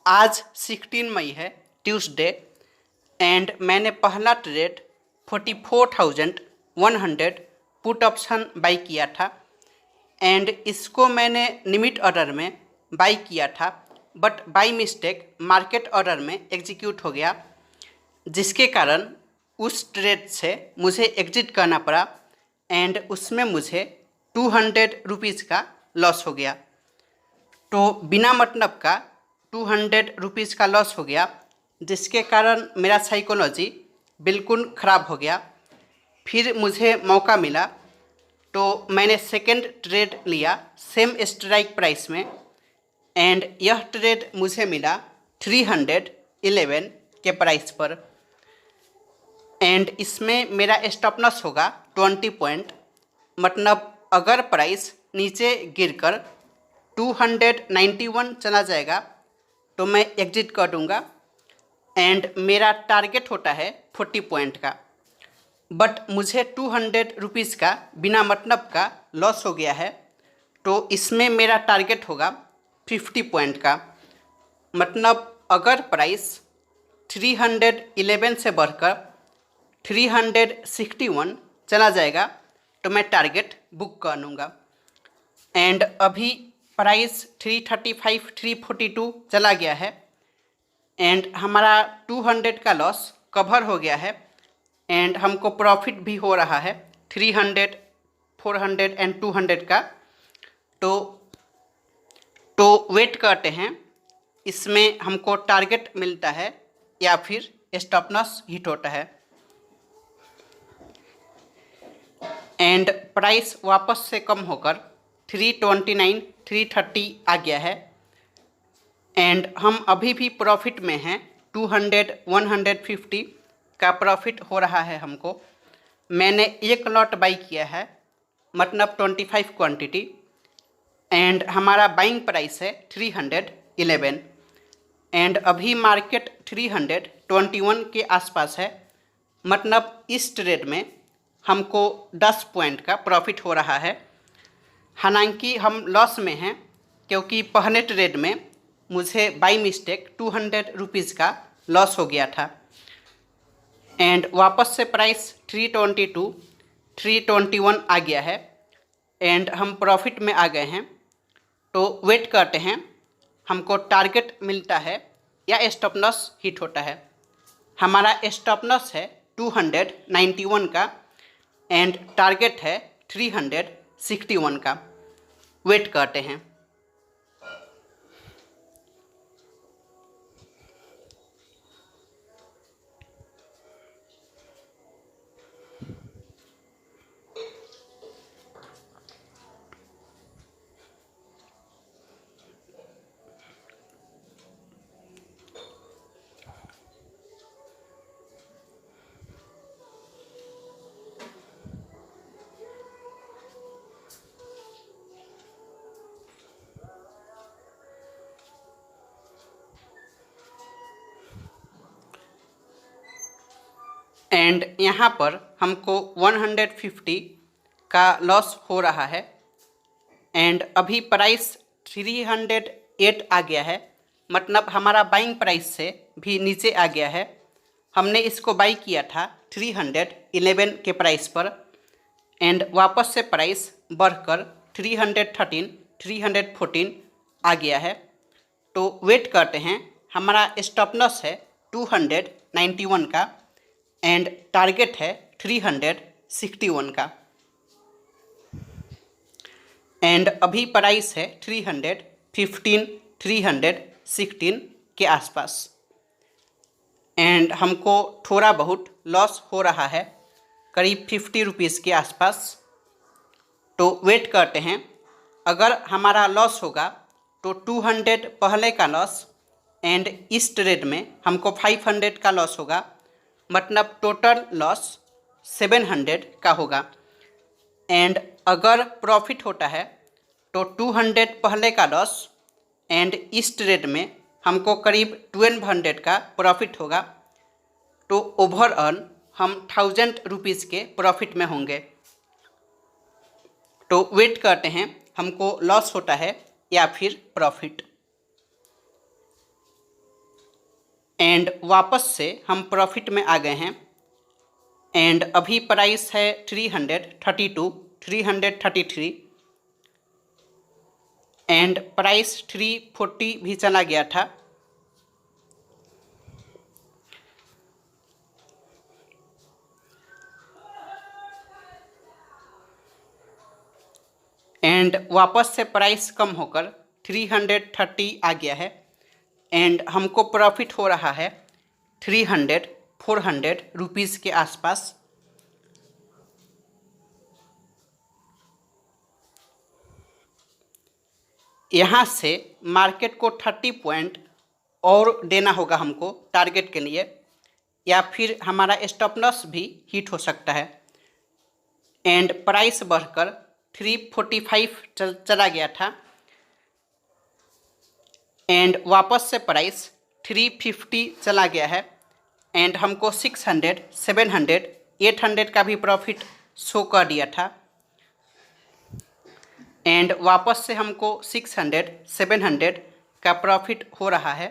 आज 16 मई है, Tuesday, and मैंने पहला ट्रेड 44,100 पुट ऑप्शन बाई किया था एंड इसको मैंने लिमिट ऑर्डर में बाई किया था, but by mistake market order में एग्जीक्यूट हो गया, जिसके कारण उस ट्रेड से मुझे एग्जिट करना पड़ा एंड उसमें मुझे 200 रुपीज़ का लॉस हो गया। तो बिना मतलब का 200 रुपीज़ का लॉस हो गया, जिसके कारण मेरा साइकोलॉजी बिल्कुल ख़राब हो गया। फिर मुझे मौका मिला तो मैंने सेकंड ट्रेड लिया सेम स्ट्राइक प्राइस में एंड यह ट्रेड मुझे मिला 311 के प्राइस पर एंड इसमें मेरा स्टॉप लॉस होगा 20 पॉइंट। मतलब अगर प्राइस नीचे गिरकर 291 चला जाएगा तो मैं एग्जिट कर दूंगा एंड मेरा टारगेट होता है 40 पॉइंट का, बट मुझे 200 रुपीज़ का बिना मतलब का लॉस हो गया है, तो इसमें मेरा टारगेट होगा 50 पॉइंट का। मतलब अगर प्राइस 311 से बढ़कर 361 चला जाएगा तो मैं टारगेट बुक कर लूँगा एंड अभी प्राइस 335 342 चला गया है एंड हमारा 200 का लॉस कवर हो गया है एंड हमको प्रॉफिट भी हो रहा है 300 400 एंड 200 का। तो वेट करते हैं इसमें हमको टारगेट मिलता है या फिर स्टॉप लॉस हिट होता है एंड प्राइस वापस से कम होकर 329 330 आ गया है एंड हम अभी भी प्रॉफिट में हैं। 200 150 का प्रॉफिट हो रहा है हमको। मैंने एक लॉट बाई किया है, मतलब 25 क्वांटिटी एंड हमारा बाइंग प्राइस है 311 एंड अभी मार्केट 321 के आसपास है। मतलब इस ट्रेड में हमको 10 पॉइंट का प्रॉफिट हो रहा है। हालांकि हम लॉस में हैं क्योंकि पहले ट्रेड में मुझे बाई मिस्टेक 200 रुपीज़ का लॉस हो गया था एंड वापस से प्राइस 322 321 आ गया है एंड हम प्रॉफिट में आ गए हैं। तो वेट करते हैं हमको टारगेट मिलता है या स्टॉप लॉस हिट होता है। हमारा स्टॉप लॉस है 291 का एंड टारगेट है 361 का। वेट करते हैं। एंड यहाँ पर हमको 150 का लॉस हो रहा है एंड अभी प्राइस 308 आ गया है। मतलब हमारा बाइंग प्राइस से भी नीचे आ गया है। हमने इसको बाई किया था 311 के प्राइस पर एंड वापस से प्राइस बढ़कर 313 314 आ गया है। तो वेट करते हैं। हमारा स्टॉप लॉस है 291 का एंड टारगेट है 361 का एंड अभी प्राइस है 315 316 के आसपास एंड हमको थोड़ा बहुत लॉस हो रहा है, करीब 50 रुपीज़ के आसपास। तो वेट करते हैं। अगर हमारा लॉस होगा तो 200 पहले का लॉस एंड इस ट्रेड में हमको 500 का लॉस होगा। मतलब टोटल लॉस 700 का होगा एंड अगर प्रॉफिट होता है तो 200 पहले का लॉस एंड इस ट्रेड में हमको करीब 1200 का प्रॉफिट होगा। तो ओवरऑल हम 1000 रुपीज़ के प्रॉफिट में होंगे। तो वेट करते हैं हमको लॉस होता है या फिर प्रॉफिट। एंड वापस से हम प्रॉफिट में आ गए हैं। एंड अभी प्राइस है 332, 333 एंड प्राइस 340 भी चला गया था। एंड वापस से प्राइस कम होकर 330 आ गया है एंड हमको प्रॉफिट हो रहा है 400 रुपीज़ के आसपास। यहाँ से मार्केट को 30 पॉइंट और देना होगा हमको टारगेट के लिए, या फिर हमारा स्टॉप लॉस भी हिट हो सकता है। एंड प्राइस बढ़कर 345 चला गया था एंड वापस से प्राइस 350 चला गया है एंड हमको 600, 700, 800 का भी प्रॉफिट शो कर दिया था। एंड वापस से हमको 600, 700 का प्रॉफिट हो रहा है।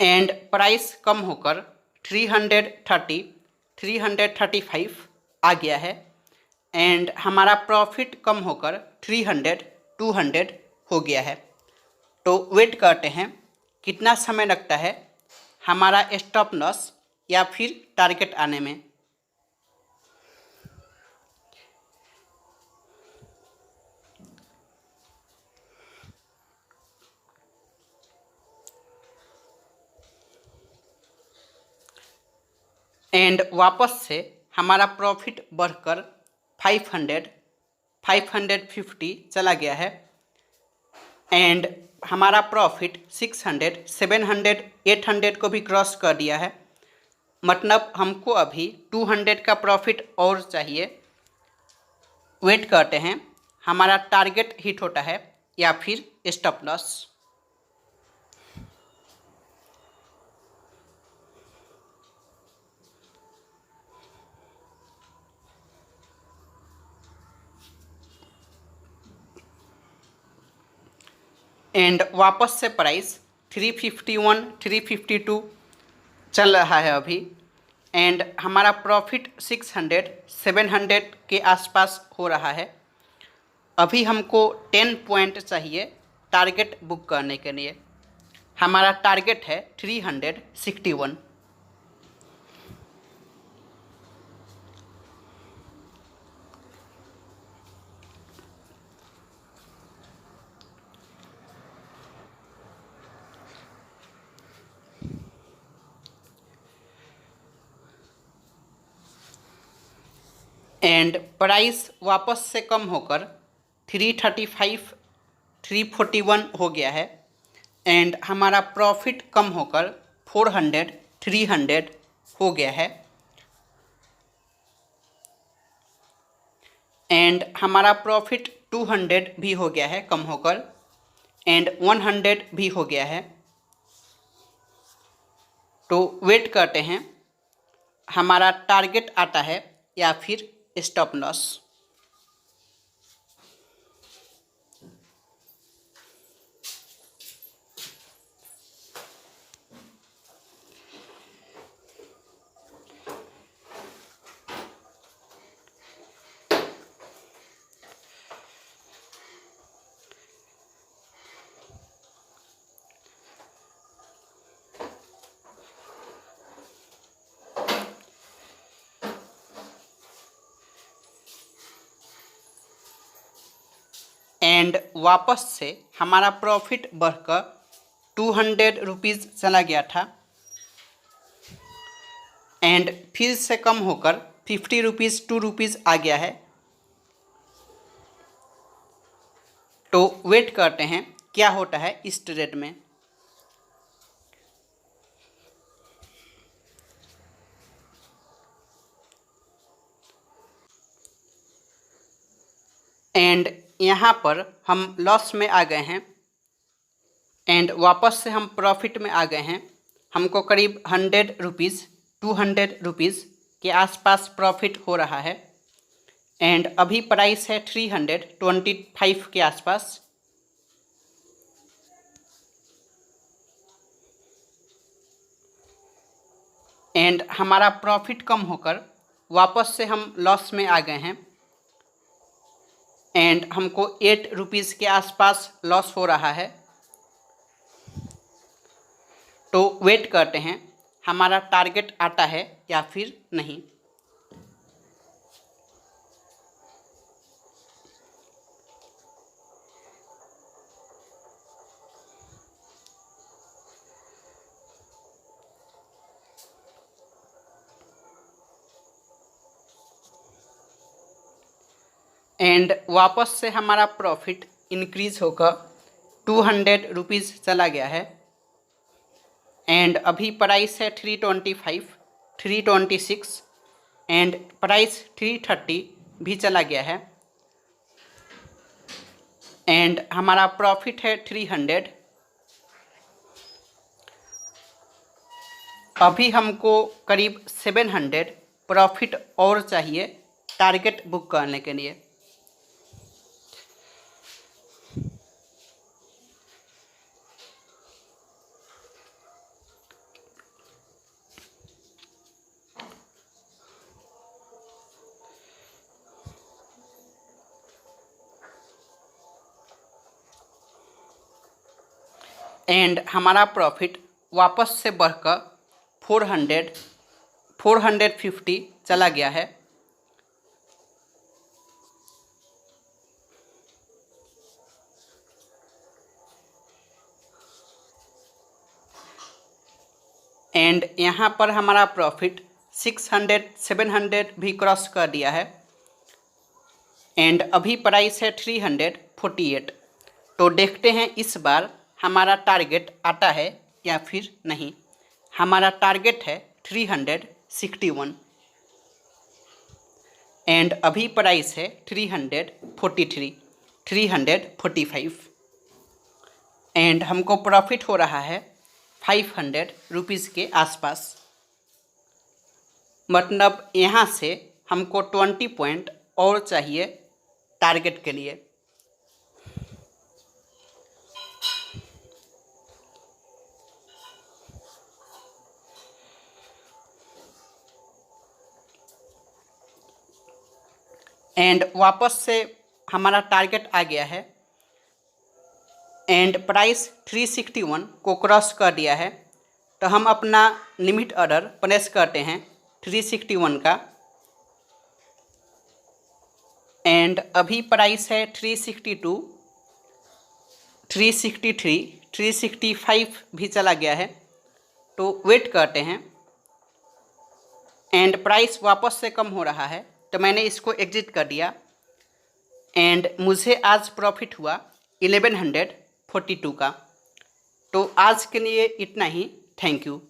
एंड प्राइस कम होकर 330, 335 आ गया है एंड हमारा प्रॉफिट कम होकर 300, 200 हो गया है। तो वेट करते हैं कितना समय लगता है हमारा स्टॉप लॉस या फिर टारगेट आने में। एंड वापस से हमारा प्रॉफिट बढ़कर 500, 550 चला गया है एंड हमारा प्रॉफिट 600, 700, 800 को भी क्रॉस कर दिया है। मतलब हमको अभी 200 का प्रॉफिट और चाहिए। वेट करते हैं हमारा टारगेट हिट होता है या फिर स्टॉप लॉस। एंड वापस से प्राइस 351, 352 चल रहा है अभी एंड हमारा प्रॉफिट 600, 700 के आसपास हो रहा है। अभी हमको 10 पॉइंट चाहिए टारगेट बुक करने के लिए। हमारा टारगेट है 361। एंड प्राइस वापस से कम होकर 335, 341 हो गया है एंड हमारा प्रॉफिट कम होकर 400, 300 हो गया है एंड हमारा प्रॉफिट 200 भी हो गया है कम होकर एंड 100 भी हो गया है। तो वेट करते हैं हमारा टारगेट आता है या फिर स्टॉप लॉस। एंड वापस से हमारा प्रॉफिट बढ़कर 200 रुपीज़ चला गया था एंड फिर से कम होकर 50 रुपीज़, 2 रुपीज़ आ गया है। तो वेट करते हैं क्या होता है इस ट्रेड में। एंड यहाँ पर हम लॉस में आ गए हैं एंड वापस से हम प्रॉफिट में आ गए हैं। हमको करीब 100 रुपीज़, 200 रुपीज़ के आसपास प्रॉफिट हो रहा है एंड अभी प्राइस है 325 के आसपास। एंड हमारा प्रॉफिट कम होकर वापस से हम लॉस में आ गए हैं एंड हमको 8 रुपीज़ के आसपास लॉस हो रहा है। तो वेट करते हैं हमारा टारगेट आता है या फिर नहीं। एंड वापस से हमारा प्रॉफिट इंक्रीज होकर 200 रुपीज़ चला गया है एंड अभी प्राइस है 325, 326 एंड प्राइस 330 भी चला गया है एंड हमारा प्रॉफिट है 300। अभी हमको करीब 700 प्रॉफिट और चाहिए टारगेट बुक करने के लिए। एंड हमारा प्रॉफिट वापस से बढ़कर 450 चला गया है एंड यहाँ पर हमारा प्रॉफिट 600 700 भी क्रॉस कर दिया है एंड अभी प्राइस है 348। तो देखते हैं इस बार हमारा टारगेट आता है या फिर नहीं। हमारा टारगेट है 361 एंड अभी प्राइस है 343, 345 एंड हमको प्रॉफिट हो रहा है 500 रुपीज़ के आसपास। मतलब यहाँ से हमको 20 पॉइंट और चाहिए टारगेट के लिए। एंड वापस से हमारा टारगेट आ गया है एंड प्राइस 361 को क्रॉस कर दिया है। तो हम अपना लिमिट ऑर्डर प्लेस करते हैं 361 का एंड अभी प्राइस है 362, 363, 365 भी चला गया है। तो वेट करते हैं एंड प्राइस वापस से कम हो रहा है तो मैंने इसको एग्जिट कर दिया एंड मुझे आज प्रॉफिट हुआ 1142 का। तो आज के लिए इतना ही। Thank you.